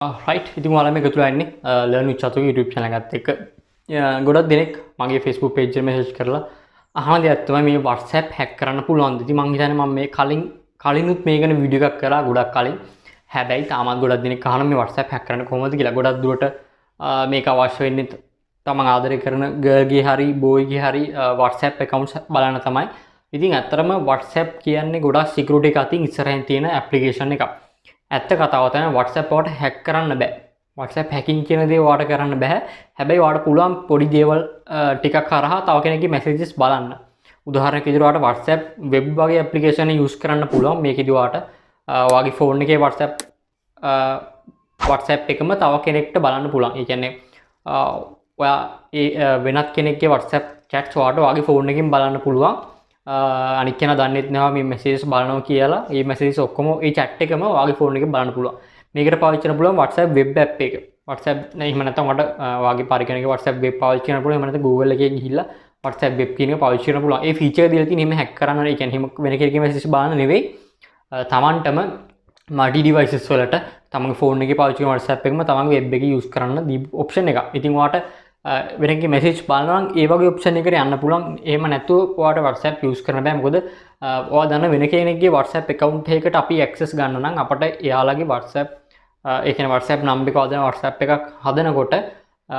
Right ඉතින් ඔයාලා මේ එකතුලා ඉන්නේ ලර්න් විත් චතුක YouTube channel එකත් එක්ක ගොඩක් දෙනෙක් මගේ Facebook page එකට message කරලා අහන දෙයක් තමයි මේ WhatsApp hack කරන්න පුළුවන්ද? ඉතින් මම හිතන්නේ මම මේ කලිනුත් මේ ගැන වීඩියෝ එකක් කරා ගොඩක් කලින්. හැබැයි තාමත් ගොඩක් දෙනෙක් අහන මේ WhatsApp hack කරන්න කොහොමද කියලා. ගොඩක් දුරට මේක අවශ්‍ය වෙන්නේ තමන් ආදරය කරන girl ගේ හරි boy ගේ හරි WhatsApp accounts බලන්න තමයි. ඉතින් ඇත්තටම WhatsApp කියන්නේ ගොඩක් security එක අතින් ඉස්සරහින් තියෙන application එකක්. ඇත්ත කතාව තමයි WhatsApp වලට hack කරන්න බෑ. WhatsApp hacking කියන දේ ඔයාලට කරන්න බෑ. හැබැයි ඔයාලට පුළුවන් පොඩි දේවල් ටිකක් කරහා තව කෙනෙක්ගේ messages බලන්න. උදාහරණයක් විදිහට ඔයාලට WhatsApp web වගේ application එක use කරන්න පුළුවන්. මේකෙදි ඔයාලට ඔයාගේ phone එකේ WhatsApp එකම තව කෙනෙක්ට බලන්න පුළුවන්. ඒ කියන්නේ ඔයා ඒ වෙනත් කෙනෙක්ගේ WhatsApp chats ඔයාලට ඔයාගේ phone එකෙන් බලන්න පුළුවන්. අනිත් කෙනා දන්නෙත් නැහැ මේ messages බලනවා කියලා. මේ messages ඔක්කොම ඒ chat එකම ඔයාගේ phone එකෙන් බලන්න පුළුවන්. මේකට පාවිච්චි කරන්න පුළුවන් WhatsApp web app එක. WhatsApp නේ එහෙම නැත්නම් ඔයාලට ඔයාගේ පරිකරණයක WhatsApp web පාවිච්චි කරන්න පුළුවන්. එහෙම නැත්නම් Google එකේ ගිහිල්ලා WhatsApp web කියන එක පාවිච්චි කරන්න පුළුවන්. ඒ feature එක දීලා තියෙන එහෙම hack කරන්න නෙවෙයි. ඒ කියන්නේ එහෙම වෙන කෙනෙක්ගේ message බලන්න නෙවෙයි. තමන්ටම multi devices වලට තමන්ගේ phone එකේ පාවිච්චි කරන WhatsApp එකම තමන්ගේ web එකේ use කරන්න දීපු option එකක්. ඉතින් ඔයාලට වෙනකේ message බලනවා නම් ඒ වගේ option එකකට යන්න පුළුවන්. එහෙම නැතුව ඔයාලට WhatsApp use කරන්න බෑ. මොකද ඔයා දන්න වෙන කෙනෙක්ගේ WhatsApp account එකකට අපි access ගන්න නම් අපට එයාලගේ WhatsApp ඒ කියන්නේ WhatsApp number එක හදන WhatsApp එකක් හදනකොට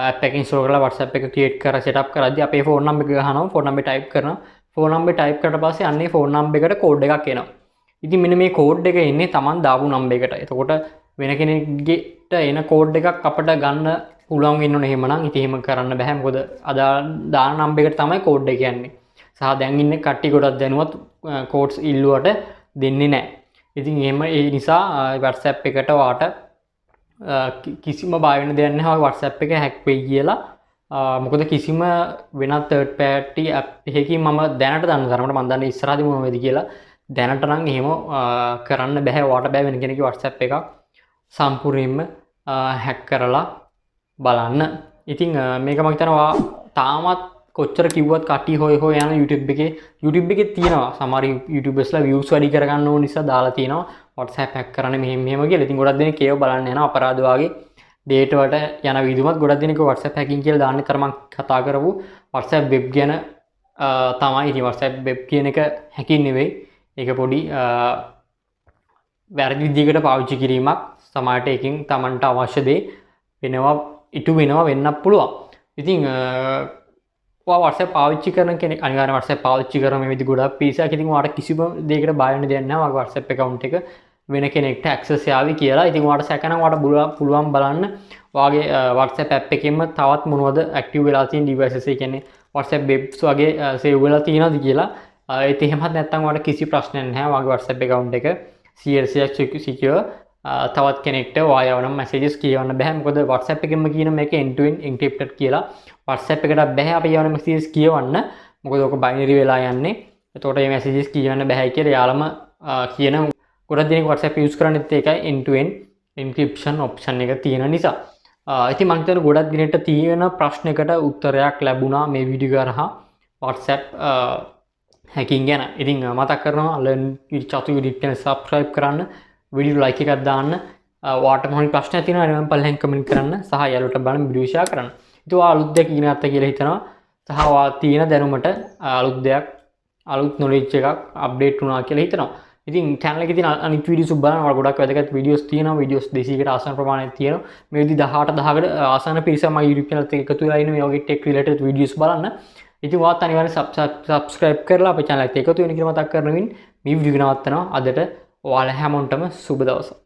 app එක install කරලා WhatsApp එක create කරලා setup කරද්දී අපේ phone number එක ගහනවා. phone number type කරනවා. phone number type කරලා පස්සේ අන්නේ phone number එකට code එකක් එනවා. ඉතින් මෙන්න මේ code එක එන්නේ Taman දාපු number එකට. එතකොට වෙන කෙනෙක්ට එන code එකක් අපිට ගන්න පුළුවන් වෙන්න ඕනේ. එහෙමනම් ඉතින් එහෙම කරන්න බෑ. මොකද දාන number එකට තමයි code එක යන්නේ. සහ දැන් ඉන්නේ කට්ටිය ගොඩක් දැනුවත් codes ඉල්ලුවට දෙන්නේ නැහැ. ඉතින් එහෙම ඒ නිසා WhatsApp එකට ඔයාට කිසිම බය වෙන්න දෙයක් නැහැ. WhatsApp එක hack වෙයි කියලා. මොකද කිසිම වෙනත් third party app එකකින් මම දැනට දන්න තරමට මම දන්නේ ඉස්සරහදී මොන වෙයිද කියලා. දැනට නම් එහෙම කරන්න බෑ. ඔයාට බෑ වෙන කෙනෙක්ගේ WhatsApp එකක් සම්පූර්ණයෙන්ම hack කරලා බලන්න. ඉතින් මේක මම හිතනවා තාමත් කොච්චර කිව්වත් කටි හොය යන YouTube එකේ තියෙනවා. සමහර YouTubers views වැඩි කරගන්න ඕන නිසා දාලා තියෙනවා WhatsApp hack කරන්න මෙහෙම කියලා. ඉතින් ගොඩක් දෙනෙක් ඒව බලන්න යනවා. අපරාධ වාගේ date වලට යන වීඩියෝමත් ගොඩක් දෙනෙක් WhatsApp hacking කියලා දාන්නේ තර මම කතා කරපු WhatsApp web ගැන තමයි. ඉතින් WhatsApp web කියන එක hacking නෙවෙයි. ඒක පොඩි වැරදි විදිහකට පාවිච්චි කිරීමක්. සමහරට එකකින් Tamanට අවශ්‍ය දේ ඉටු වෙනවා වෙන්නත් පුළුවන්. ඉතින් ඔයා WhatsApp පාවිච්චි කරන කෙනෙක් අනිවාර්යයෙන් WhatsApp පාවිච්චි කරන මේ විදි ගොඩක් පිරිසක්. ඉතින් ඔයාට කිසිම දෙයකට බය වෙන්න දෙයක් නැහැ. ඔයාගේ WhatsApp account එක වෙන කෙනෙක්ට access යාවි කියලා. ඉතින් ඔයාට සැක නම් ඔයාට පුළුවන් බලන්න ඔයාගේ WhatsApp app එකෙන්ම තවත් මොනවද active වෙලා තියෙන devices. ඒ කියන්නේ WhatsApp webs වගේ save වෙලා තියෙනවද කියලා. ඒත් එහෙමත් නැත්නම් ඔයාට කිසි ප්‍රශ්නයක් නැහැ. ඔයාගේ WhatsApp account එක secure තවත් කෙනෙක්ට ඔයාව නම් messages කියවන්න බෑ. මොකද WhatsApp එකෙන්ම කියන මේක end to end encrypted කියලා. WhatsApp එකට බෑ අපි යවන messages කියවන්න. මොකද ඔක binary වෙලා යන්නේ. එතකොට මේ messages කියවන්න බෑ කියලා යාළම කියන ගොඩක් දෙනෙක් WhatsApp use කරන්නේත් ඒකයි end to end encryption option එක තියෙන නිසා. ඉතින් මම හිතන්නේ ගොඩක් දිනට තියෙන ප්‍රශ්නයකට උත්තරයක් ලැබුණා මේ වීඩියෝ කරහා WhatsApp hacking ගැන. ඉතින් මතක් කරනවා learn with Chathuka YouTube channel subscribe කරන්න. video like එකක් දාන්න. ඔයාට මොන ප්‍රශ්නයක් තියෙනවා නම් පල්ලෙන් කමෙන්ට් කරන්න. සහ යාළුවට බලන්න වීඩියෝ share කරන්න. ඉතින් ඔයා අලුත් දෙයක් ඉගෙන ගත්තා කියලා හිතනවා. සහ ඔයා තියෙන දැනුමට අලුත් knowledge එකක් update වුණා කියලා හිතනවා. ඉතින් channel එකේ තියෙන අනිත් videos බලන්න. ඔයාලා ගොඩක් වැදගත් videos තියෙනවා. videos 200කට ආසන්න ප්‍රමාණයක් තියෙනවා. මේ විදි 18 10කට ආසන්න පිරිසක් මගේ YouTube channel එකත් එක්ක එකතු වෙලා ඉන්න මේ වගේ tech related videos බලන්න. ඉතින් ඔයාත් අනිවාර්යෙන් subscribe කරලා අපේ channel එකට එකතු වෙන්න කියලා මතක් කරනවින් මේ වීඩියෝ එක නවත්තනවා. අදට ඔයාලා හැමෝටම සුබ දවසක්.